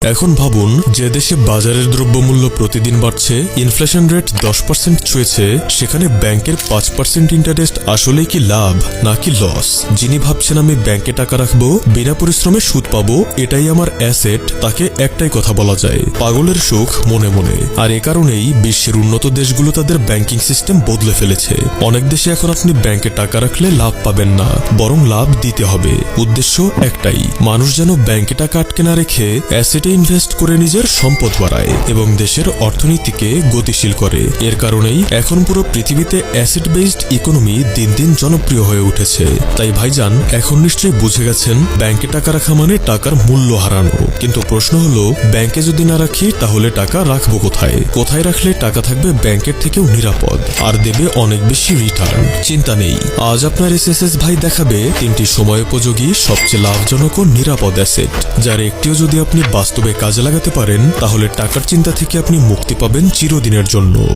এখন ভাবুন, যে দেশে বাজারের দ্রব্যমূল্য প্রতিদিন বাড়ছে, ইনফ্লেশন রেট 10% ছুঁয়েছে, সেখানে ব্যাংকের 5% ইন্টারেস্ট আসলে কি লাভ নাকি লস? যিনি ভাবছেন আমি ব্যাংকে টাকা রাখবো, বিনা পরিশ্রমে সুদ পাবো, এটাই আমার অ্যাসেট, তাকে একটাই কথা বলা যায়, পাগলের সুখ মনে মনে। আর এ কারণেই বিশ্বের উন্নত দেশগুলো তাদের ব্যাংকিং সিস্টেম বদলে ফেলেছে। অনেক দেশে এখন আপনি ব্যাংকে টাকা রাখলে লাভ পাবেন না, বরং লাভ দিতে হবে। উদ্দেশ্য একটাই, মানুষ যেন ব্যাংকে টাকা আটকে না রেখে অ্যাসেটে ইনভেস্ট করে নিজের সম্পদ বাড়ায় এবং দেশের অর্থনীতিকে গতিশীল করে। এর কারণেই এখন পুরো পৃথিবীতে অ্যাসেট বেসড ইকোনমি দিন দিন জনপ্রিয় হয়ে উঠেছে। তাই ভাইজান, এখন নিশ্চয়ই বুঝে গেছেন ব্যাংকে টাকা রাখা মানে টাকার মূল্য হারানো। কিন্তু প্রশ্ন হলো, ব্যাংকে যদি না রাখি তাহলে টাকা রাখবো কোথায়? কোথায় রাখলে টাকা থাকবে ব্যাংকের থেকেও নিরাপদ আর দেবে অনেক বেশি রিটার্ন? চিন্তা নেই, আজ আপনার এসএসএস ভাই দেখাবে 3টি সময়োপযোগী সবচেয়ে লাভজনক ও নিরাপদ অ্যাসেট, যার একটিও যদি আপনি বাস্তবে কাজে লাগাতে পারেন তাহলে টাকার চিন্তা থেকে আপনি মুক্তি পাবেন চিরদিনের জন্য।